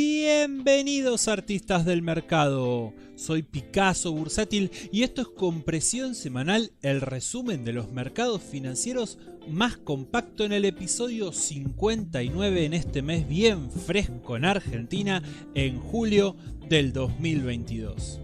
Bienvenidos artistas del mercado, soy Picasso Bursátil y esto es Compresión Semanal, el resumen de los mercados financieros más compacto en el episodio 59 en este mes bien fresco en Argentina en julio del 2022.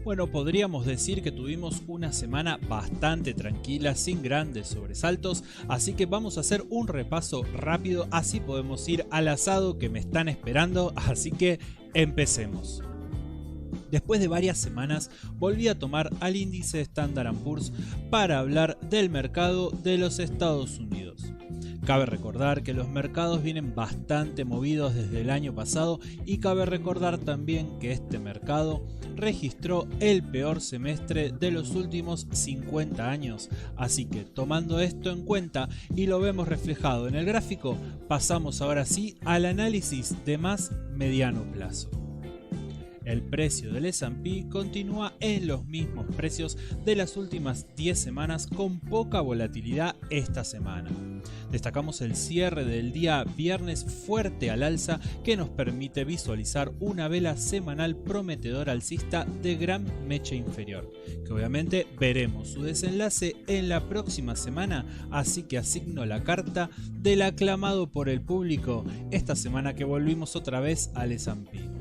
Bueno, podríamos decir que tuvimos una semana bastante tranquila, sin grandes sobresaltos, así que vamos a hacer un repaso rápido, así podemos ir al asado que me están esperando, así que empecemos. Después de varias semanas volví a tomar al índice Standard & Poor's para hablar del mercado de los Estados Unidos. Cabe recordar que los mercados vienen bastante movidos desde el año pasado y cabe recordar también que este mercado registró el peor semestre de los últimos 50 años. Así que tomando esto en cuenta y lo vemos reflejado en el gráfico, pasamos ahora sí al análisis de más mediano plazo. El precio del S&P continúa en los mismos precios de las últimas 10 semanas con poca volatilidad esta semana. Destacamos el cierre del día viernes fuerte al alza que nos permite visualizar una vela semanal prometedora alcista de gran mecha inferior, que obviamente veremos su desenlace en la próxima semana, así que asigno la carta del aclamado por el público esta semana que volvimos otra vez al S&P.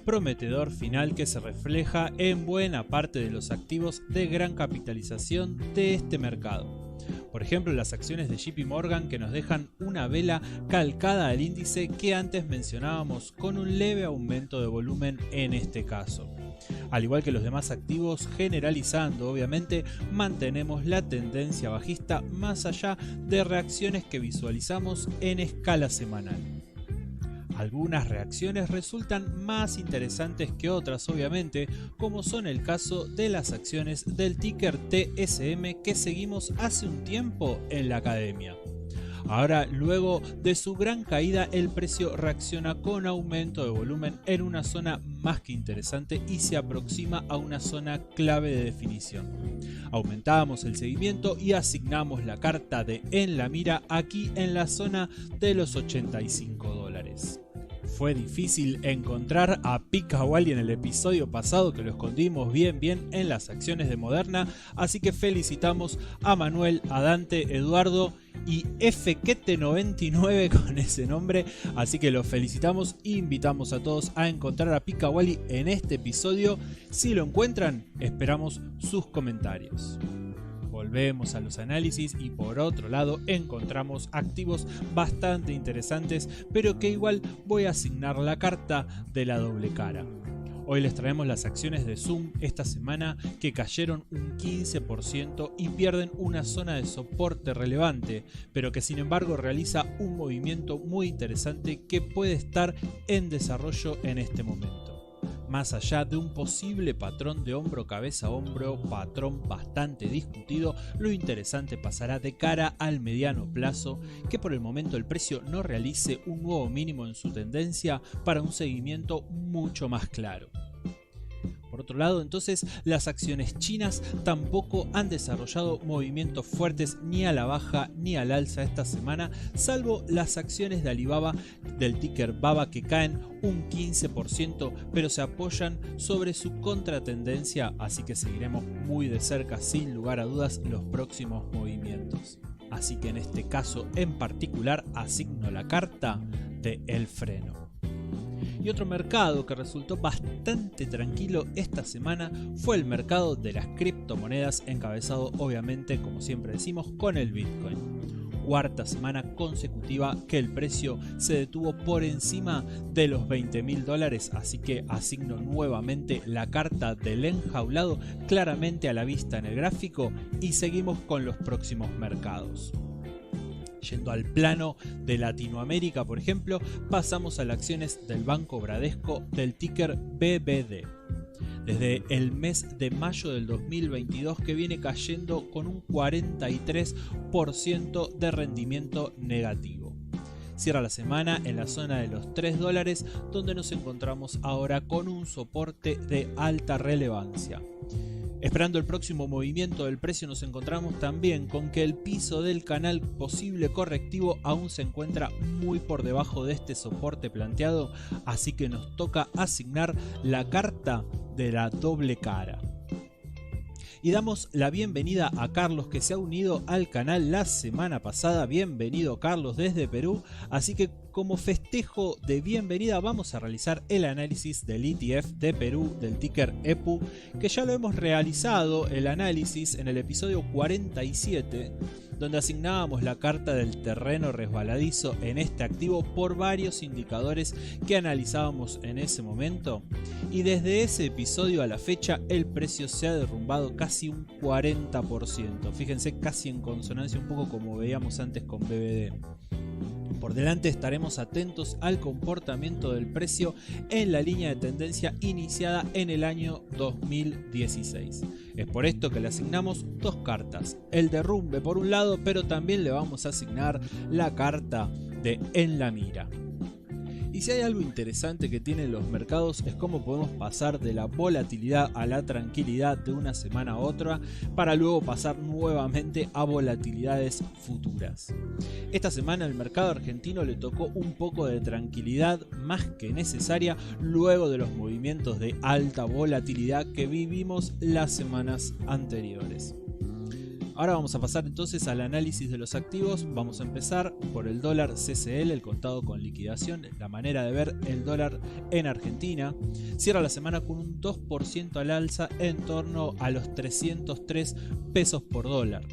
Prometedor final que se refleja en buena parte de los activos de gran capitalización de este mercado. Por ejemplo, las acciones de JP Morgan que nos dejan una vela calcada al índice que antes mencionábamos con un leve aumento de volumen en este caso. Al igual que los demás activos, generalizando obviamente, mantenemos la tendencia bajista más allá de reacciones que visualizamos en escala semanal. Algunas reacciones resultan más interesantes que otras obviamente, como son el caso de las acciones del ticker TSM que seguimos hace un tiempo en la academia. Ahora, luego de su gran caída, el precio reacciona con aumento de volumen en una zona más que interesante y se aproxima a una zona clave de definición. Aumentamos el seguimiento y asignamos la carta de en la mira aquí en la zona de los $85. Fue difícil encontrar a Pika Wally en el episodio pasado que lo escondimos bien en las acciones de Moderna, así que felicitamos a Manuel, a Dante, Eduardo y FKT99 con ese nombre, así que los felicitamos e invitamos a todos a encontrar a Pika Wally en este episodio. Si lo encuentran, esperamos sus comentarios. Volvemos a los análisis y por otro lado encontramos activos bastante interesantes, pero que igual voy a asignar la carta de la doble cara. Hoy les traemos las acciones de Zoom esta semana que cayeron un 15% y pierden una zona de soporte relevante, pero que sin embargo realiza un movimiento muy interesante que puede estar en desarrollo en este momento. Más allá de un posible patrón de hombro cabeza a hombro, patrón bastante discutido, lo interesante pasará de cara al mediano plazo, que por el momento el precio no realice un nuevo mínimo en su tendencia para un seguimiento mucho más claro. Por otro lado, entonces, las acciones chinas tampoco han desarrollado movimientos fuertes ni a la baja ni al alza esta semana, salvo las acciones de Alibaba del ticker BABA que caen un 15%, pero se apoyan sobre su contratendencia, así que seguiremos muy de cerca sin lugar a dudas los próximos movimientos. Así que en este caso en particular asigno la carta de el freno. Y otro mercado que resultó bastante tranquilo esta semana fue el mercado de las criptomonedas, encabezado obviamente, como siempre decimos, con el Bitcoin. Cuarta semana consecutiva que el precio se detuvo por encima de los $20.000, así que asigno nuevamente la carta del enjaulado claramente a la vista en el gráfico y seguimos con los próximos mercados. Yendo al plano de Latinoamérica, por ejemplo, pasamos a las acciones del Banco Bradesco del ticker BBD. Desde el mes de mayo del 2022 que viene cayendo con un 43% de rendimiento negativo. Cierra la semana en la zona de los $3, donde nos encontramos ahora con un soporte de alta relevancia. Esperando el próximo movimiento del precio, nos encontramos también con que el piso del canal posible correctivo aún se encuentra muy por debajo de este soporte planteado, así que nos toca asignar la carta de la doble cara. Y damos la bienvenida a Carlos, que se ha unido al canal la semana pasada. Bienvenido, Carlos, desde Perú. Así que como festejo de bienvenida vamos a realizar el análisis del ETF de Perú, del ticker EPU, que ya lo hemos realizado el análisis en el episodio 47, donde asignábamos la carta del terreno resbaladizo en este activo por varios indicadores que analizábamos en ese momento. Y desde ese episodio a la fecha el precio se ha derrumbado casi un 40%. Fíjense, casi en consonancia un poco como veíamos antes con BBD. Por delante estaremos atentos al comportamiento del precio en la línea de tendencia iniciada en el año 2016. Es por esto que le asignamos dos cartas. El derrumbe por un lado, pero también le vamos a asignar la carta de en la mira. Y si hay algo interesante que tienen los mercados es cómo podemos pasar de la volatilidad a la tranquilidad de una semana a otra para luego pasar nuevamente a volatilidades futuras. Esta semana el mercado argentino le tocó un poco de tranquilidad más que necesaria luego de los movimientos de alta volatilidad que vivimos las semanas anteriores. Ahora vamos a pasar entonces al análisis de los activos. Vamos a empezar por el dólar CCL, el contado con liquidación, la manera de ver el dólar en Argentina. Cierra la semana con un 2% al alza en torno a los 303 pesos por dólar.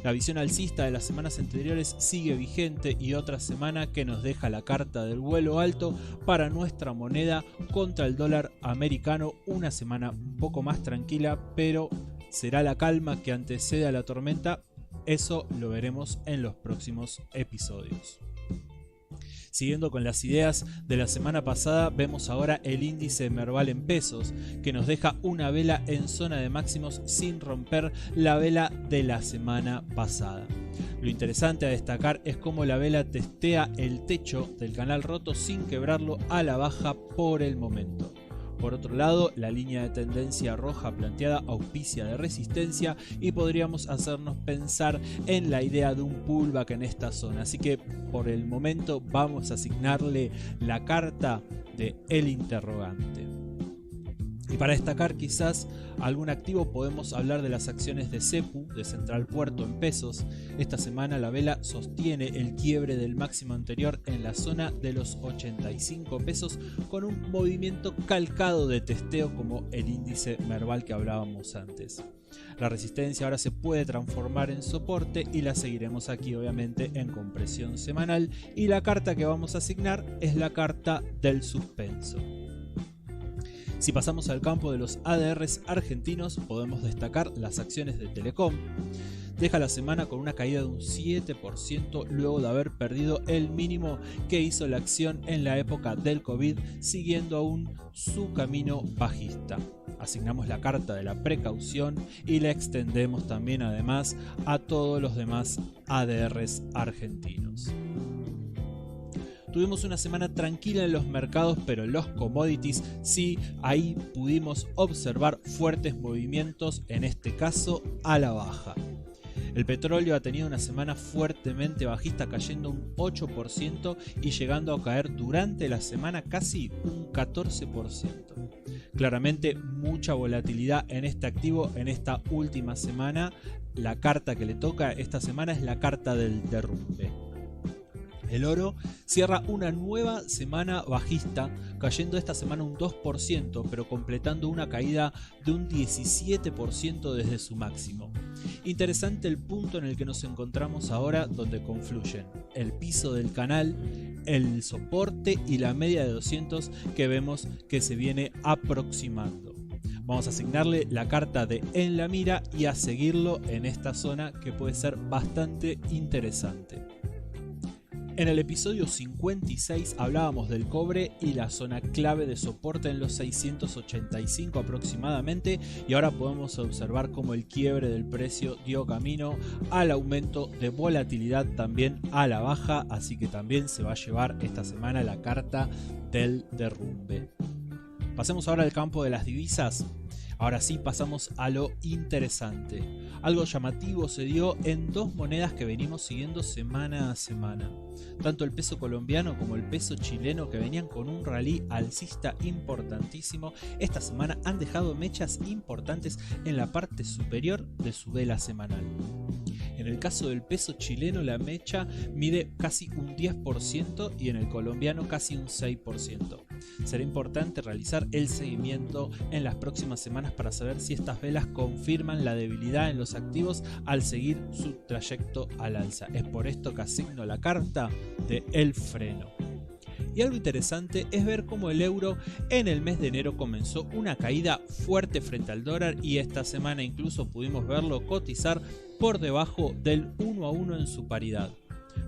La visión alcista de las semanas anteriores sigue vigente y otra semana que nos deja la carta del vuelo alto para nuestra moneda contra el dólar americano. Una semana un poco más tranquila, pero será la calma que antecede a la tormenta. Eso lo veremos en los próximos episodios. Siguiendo con las ideas de la semana pasada, vemos ahora el índice Merval en pesos, que nos deja una vela en zona de máximos sin romper la vela de la semana pasada. Lo interesante a destacar es cómo la vela testea el techo del canal roto sin quebrarlo a la baja por el momento. Por otro lado, la línea de tendencia roja planteada auspicia de resistencia y podríamos hacernos pensar en la idea de un pullback en esta zona. Así que por el momento vamos a asignarle la carta de el interrogante. Y para destacar quizás algún activo podemos hablar de las acciones de CEPU, de Central Puerto en pesos. Esta semana la vela sostiene el quiebre del máximo anterior en la zona de los 85 pesos con un movimiento calcado de testeo como el índice Merval que hablábamos antes. La resistencia ahora se puede transformar en soporte y la seguiremos aquí obviamente en compresión semanal, y la carta que vamos a asignar es la carta del suspenso. Si pasamos al campo de los ADRs argentinos, podemos destacar las acciones de Telecom. Deja la semana con una caída de un 7% luego de haber perdido el mínimo que hizo la acción en la época del COVID, siguiendo aún su camino bajista. Asignamos la carta de la precaución y la extendemos también además a todos los demás ADRs argentinos. Tuvimos una semana tranquila en los mercados, pero en los commodities sí, ahí pudimos observar fuertes movimientos, en este caso a la baja. El petróleo ha tenido una semana fuertemente bajista, cayendo un 8% y llegando a caer durante la semana casi un 14%. Claramente mucha volatilidad en este activo en esta última semana. La carta que le toca esta semana es la carta del derrumbe. El oro cierra una nueva semana bajista, cayendo esta semana un 2%, pero completando una caída de un 17% desde su máximo. Interesante el punto en el que nos encontramos ahora, donde confluyen el piso del canal, el soporte y la media de 200 que vemos que se viene aproximando. Vamos a asignarle la carta de en la mira y a seguirlo en esta zona que puede ser bastante interesante. En el episodio 56 hablábamos del cobre y la zona clave de soporte en los 685 aproximadamente, y ahora podemos observar cómo el quiebre del precio dio camino al aumento de volatilidad, también a la baja, así que también se va a llevar esta semana la carta del derrumbe. Pasemos ahora al campo de las divisas. Ahora sí pasamos a lo interesante. Algo llamativo se dio en dos monedas que venimos siguiendo semana a semana. Tanto el peso colombiano como el peso chileno, que venían con un rally alcista importantísimo, esta semana han dejado mechas importantes en la parte superior de su vela semanal. En el caso del peso chileno, la mecha mide casi un 10% y en el colombiano casi un 6%. Será importante realizar el seguimiento en las próximas semanas para saber si estas velas confirman la debilidad en los activos al seguir su trayecto al alza. Es por esto que asigno la carta de el freno. Y algo interesante es ver cómo el euro en el mes de enero comenzó una caída fuerte frente al dólar, y esta semana incluso pudimos verlo cotizar por debajo del 1 a 1 en su paridad.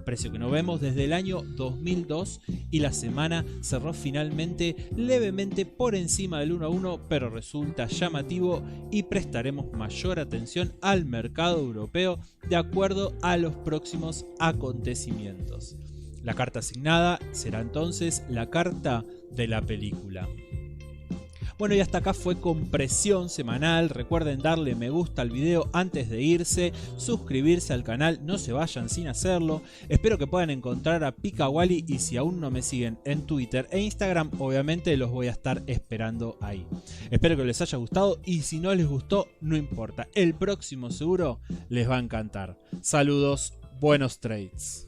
Precio que no vemos desde el año 2002, y la semana cerró finalmente levemente por encima del 1 a 1, pero resulta llamativo y prestaremos mayor atención al mercado europeo de acuerdo a los próximos acontecimientos. La carta asignada será entonces la carta de la película. Bueno, y hasta acá fue Compresión Semanal. Recuerden darle me gusta al video antes de irse, suscribirse al canal, no se vayan sin hacerlo. Espero que puedan encontrar a Pika Wally, y si aún no me siguen en Twitter e Instagram, obviamente los voy a estar esperando ahí. Espero que les haya gustado, y si no les gustó, no importa. El próximo seguro les va a encantar. Saludos, buenos trades.